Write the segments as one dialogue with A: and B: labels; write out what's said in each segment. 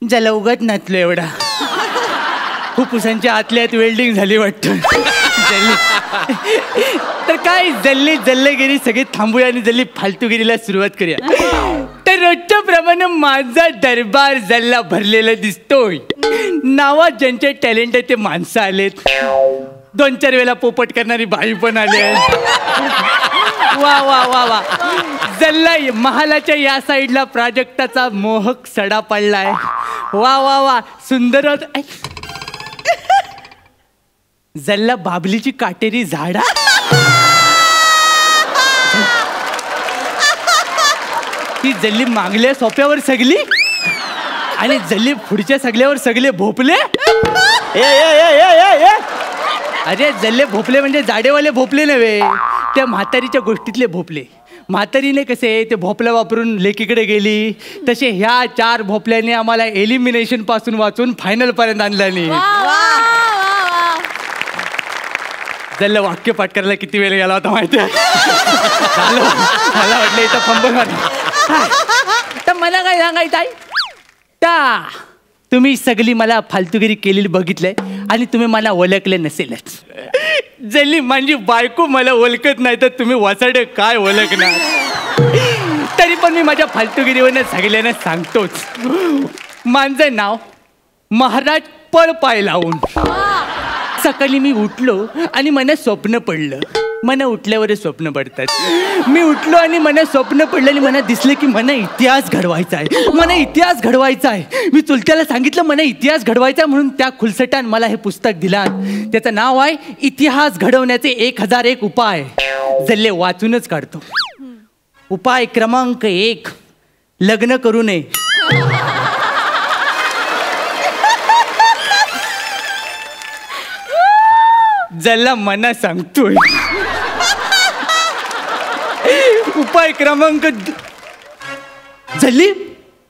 A: ज्याला उगाच नाचलो एवढा. फुफ्फुसांच्या आतल्यात वेल्डिंग झाली वाटतं. तर काय जल्लेगिरी सगळे थांबूया आणि जल्ली फालतूगिरीला सुरुवात करूया. तर रोजच्या प्रमाणे माझा दरबार जल्ला भरलेला दिसतोय. नावात ज्यांचे टॅलेंट आहे ते माणसं आलेत. 2-4 वेळेला पोपट करणारी बाई पण आली आहे. वा वा वा वा. जल्ला महालाच्या या साईडला प्राजक्ताचा मोहक सडा पडलाय. वा वा वा सुंदर. जल्ला बाबलीची काटेरी झाडा. ती जल्ली मागल्या सोप्यावर सगली आणि जल्ली पुढच्या सगल्यावर सगळे भोपले. अरे जल्ले भोपले म्हणजे जाडेवाले भोपले नव्हे, त्या म्हातारीच्या गोष्टीतले भोपले. म्हातारीने कसे ते भोपल्या वापरून लेकीकडे गेली, तसे ह्या 4 भोपल्याने आम्हाला एलिमिनेशन पासून वाचून फायनल पर्यंत आणल्याने. जल्ला वाक्य पाठ करायला किती वेळ गेला होता माहिती आहे. मला वाटलं इथं फंबल मार. तर मला काय सांगायचं आहे, तुम्ही सगळी मला फालतूगिरी केलेली बघितलंय आणि तुम्ही मला ओळखले नसेलच. जल्ली माझी बायको मला ओळखत नाही तर तुम्ही वासाडे काय ओळखणार. तरी पण मी माझ्या फालतूगिरीवरनं सगळ्यांना सांगतोच. माझं नाव महाराज पळपाय लावून. सकाळी मी उठलो आणि मला स्वप्न पडलं. मला उठल्यावरच स्वप्न पडतात. मी उठलो आणि मला स्वप्न पडलं आणि मला दिसलं की मला इतिहास घडवायचा आहे. मला इतिहास घडवायचा आहे. मी चुलत्याला सांगितलं मला इतिहास घडवायचा आहे म्हणून त्या खुलसटान मला हे पुस्तक दिलं. त्याचं नाव आहे इतिहास घडवण्याचे 1001 उपाय. जल्ले वाचूनच काढतो. उपाय क्रमांक 1, लग्न करू नये. जल्ला मना सांगतोय. उपाय क्रमांक जल्ली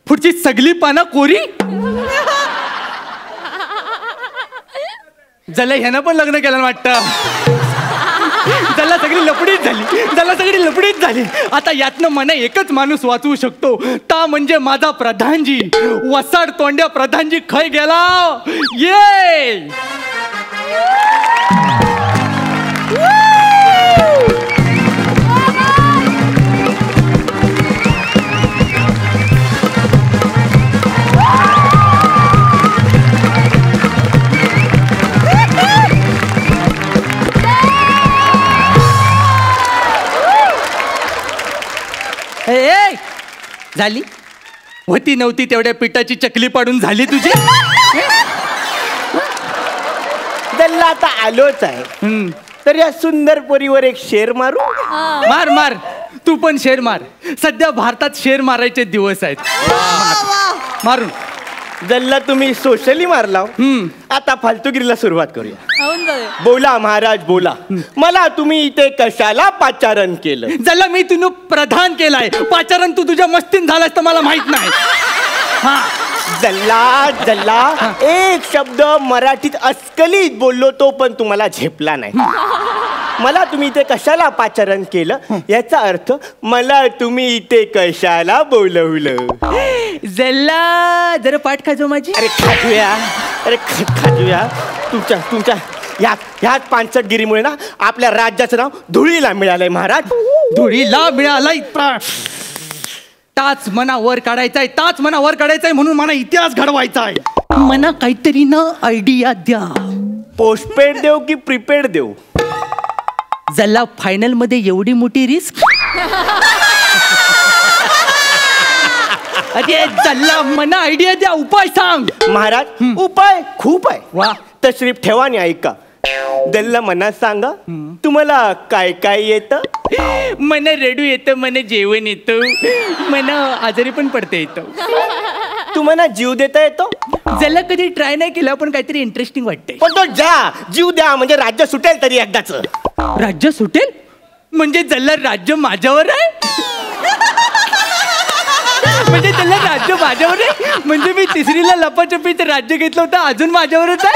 A: पुढची सगळी पानं कोरी. जल्ला ह्यानं पण लग्न केलं वाटतं. जल्ला सगळी लपडीच झाली. आता यातनं मना एकच माणूस वाचवू शकतो, ता म्हणजे माझा प्रधानजी. वसाड तोंड्या प्रधानजी खय गेला. ये झाली होती नव्हती तेवढ्या पिठाची चकली पाडून झाली तुझी.
B: जल्ला आता आलोच आहे तर या सुंदर पोरीवर एक शेर मारू.
A: मार मार तू पण शेर मार. सध्या भारतात शेर मारायचे दिवस आहेत. मारून
B: जल्ला तुम्ही सोशली मारला. आता फालतूगिरीला सुरुवात करूया. बोला महाराज बोला. मला तुम्ही इथे कशाला पाचारण केलं.
A: जल्ला मी तुला प्रधान केलाय. पाचारण तू तुझ्या मस्तीन झालास तर मला माहित नाही. हा
B: जल्ला एक शब्द मराठीत अस्खलित बोललो तो पण तुम्हाला झेपला नाही. मला तुम्ही इथे कशाला पाचारण केलं याचा अर्थ मला तुम्ही इथे कशाला बोलवलं.
A: जल्ला जरा पाठ खाजो माझी.
B: अरे खाजूया. तुमच्या ह्याच पांचटगिरीमुळे ना आपल्या राज्याचं नाव धुळीला मिळालंय महाराज.
A: धुळीला मिळालंय. ताच मना वर काढायचाय म्हणून मला इतिहास घडवायचा आहे. मना काहीतरी ना आयडिया द्या.
B: पोस्टपेड देऊ की प्रीपेड देऊ.
A: जल्ला फायनल मध्ये एवढी मोठी रिस्क. अरे जल्ला मना आयडिया द्या. उपाय सांग
B: महाराज. उपाय खूप आहे.
A: वा
B: तशरीफ ठेवा आणि ऐका. जल्ला मना सांगा तुम्हाला काय काय येतं.
A: मला रडू येतं, मला जेवण येतं, मला आजारी पण पडता येतं.
B: तुम्हाला जीव देता येतो.
A: जल्ला कधी ट्राय नाही केलं पण काहीतरी इंटरेस्टिंग वाटतंय.
B: पण तो जीव द्या म्हणजे राज्य सुटेल तरी एकदाच.
A: राज्य सुटेल म्हणजे जल्ला राज्य माझ्यावर आहे. म्हणजे त्याला राज्य माझ्यावर आहे. म्हणजे मी तिसरीला लपाछपीच राज्य घेतलं होतं अजून माझ्यावरच आहे.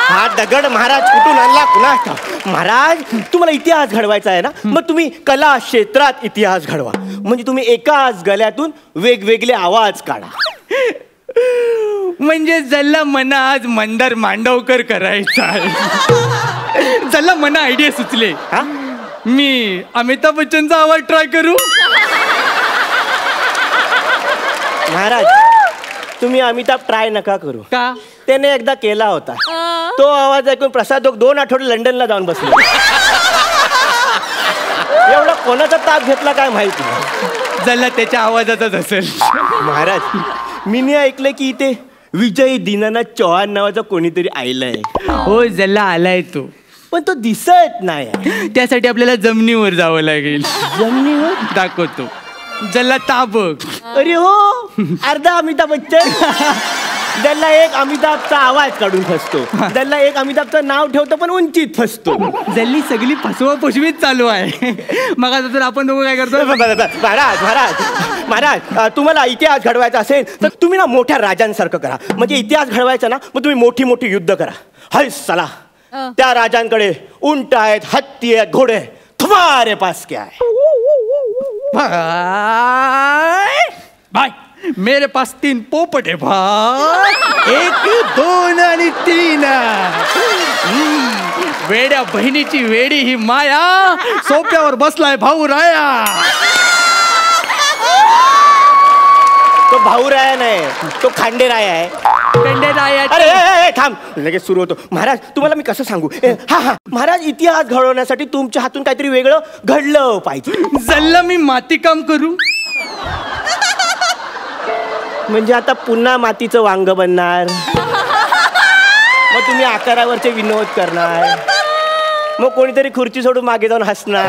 B: हा दगड महाराज कुठून आणला कुणा. महाराज तुम्हाला इतिहास घडवायचा आहे ना मग तुम्ही कला क्षेत्रात इतिहास घडवा. म्हणजे तुम्ही एकाच गळ्यातून वेगवेगळे आवाज काढा.
A: म्हणजे जल्ला मना आज मंदार मांडवकर करायचा आहे. जल्ला मना आयडिया सुचले.
B: हा?
A: मी अमिताभ बच्चनचा आवाज ट्राय करू.
B: महाराज तुम्ही अमिताभ ट्राय नका करू.
A: का?
B: त्याने एकदा केला होता. तो आवाज ऐकून प्रसाद 2 आठवडे लंडनला जाऊन बसले. एवढा कोणाचा ताप घेतला काय माहिती.
A: जल्ला त्याच्या आवाजाचाच असेल.
B: महाराज मी ऐकलं की इथे विजय दीनानाथ चौहान नावाचा कोणीतरी आलाय.
A: हो जल्ला आलाय तो,
B: पण तो दिसत नाही.
A: त्यासाठी आपल्याला जमिनीवर जावं लागेल.
B: जमिनीवर
A: दाखवतो. जल्ला ताबक.
B: अरे हो अर्धा अमिताभ बच्चन. त्याला एक अमिताभचा आवाज काढून फसतो, त्याला एक अमिताभचं नाव ठेवतो पण उंचीत फसतो.
A: जल्ली सगळी फसवा फसवीत चालू आहे. मग आता तर आपण दोघं काय करतो.
B: महाराज महाराज महाराज तुम्हाला इतिहास घडवायचा असेल तर तुम्ही ना मोठ्या राजांसारखं करा. म्हणजे इतिहास घडवायचा ना मग तुम्ही मोठी मोठी युद्ध करा. हाय चला त्या राजांकडे उंट आहेत, हत्ती आहेत, घोडे आहेत. तुम्हारे पास क्या है?
A: भाई मेरे पास 3 पोपट है भाई. 1 2 आणि 3. वेड्या बहिणीची वेडी ही माया, सोप्यावर बसलाय भाऊ राया.
B: तो भाऊ राया नाही, तो खांडे राया आहे. अरे थांब लगेच सुरू होतो. महाराज तुम्हाला मी कसं सांगू. हा हा महाराज इतिहास घडवण्यासाठी तुमच्या हातून काहीतरी वेगळं घडलं पाहिजे.
A: जल्ला मी माती काम करू.
B: म्हणजे आता पुन्हा मातीचं वांग बनणार, मग तुम्ही आकारावरचे विनोद करणार, मग कोणीतरी खुर्ची सोडून मागे जाऊन हसणार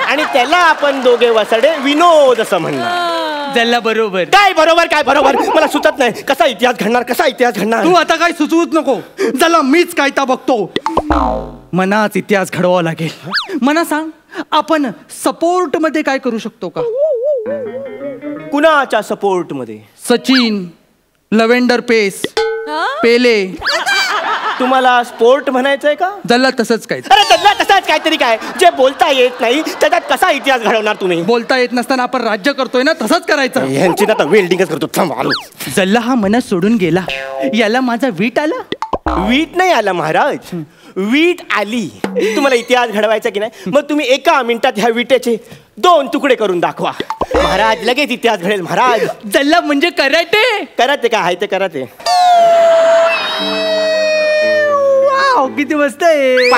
B: आणि त्याला आपण दोघे वसाडे विनोद असं म्हणणार.
A: जल्ला बरोबर.
B: काय बरोबर काय बरोबर मला सुचत नाही. कसा इतिहास घडणार, कसा इतिहास घडणार.
A: तू आता काय सुचवूच नको. जल्ला मीच कायता बघतो. मनाच इतिहास घडवावा लागेल. मना सांग आपण सपोर्ट मध्ये काय करू शकतो का.
B: कुणाच्या सपोर्ट मध्ये.
A: सचिन, लव्हेंडर पेस, पेले.
B: तुम्हाला स्पोर्ट म्हणायचंय का.
A: जल्ला तसंच काय.
B: अरे त्याला तसाच काहीतरी काय जे बोलता येत नाही त्याच्यात कसा इतिहास घडवणार तुम्ही.
A: बोलता येत नसताना आपण राज्य करतोय ना, तसंच करायचं.
B: यांची ना वेल्डिंगच करतो.
A: जल्ला हा मनात सोडून गेला. याला माझा वीट आला.
B: वीट नाही आला महाराज, वीट आली. तुम्हाला इतिहास घडवायचा की नाही मग तुम्ही एका मिनिटात ह्या विटेचे 2 तुकडे करून दाखवा. महाराज लगेच इतिहास घडेल. महाराज
A: जल्ला म्हणजे कराटे.
B: कराटे काय आहे ते कराटे.
A: किती मस्त आहे.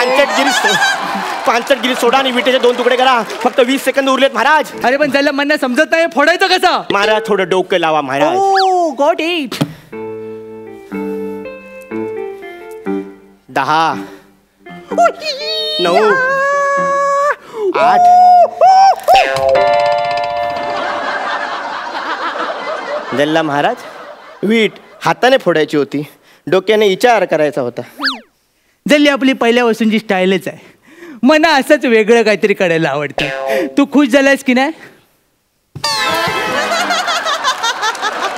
B: 65 गिरी सोडा आणि विटेचे 2 तुकडे करा. फक्त 20 सेकंद उरलेत महाराज.
A: अरे पण जल्ला मला समजत नाही फोडायचं कसं.
B: महाराज थोडं डोकं लावा महाराज.
A: Got it.
B: 10 9 8 जल्ला महाराज वीट हाताने फोडायची होती, डोक्याने विचार करायचा होता.
A: जल्ली आपली पहिल्या वस्तूंची स्टाईलच आहे. मला असंच वेगळं काहीतरी करायला आवडतं. तू खुश झालायस की नाही.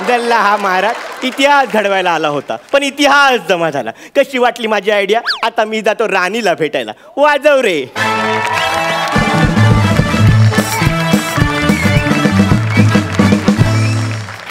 B: जल्ला हा महाराज इतिहास घडवायला आला होता पण इतिहास जमा झाला. कशी वाटली माझी आयडिया. आता मी जातो राणीला भेटायला. वाजव रे.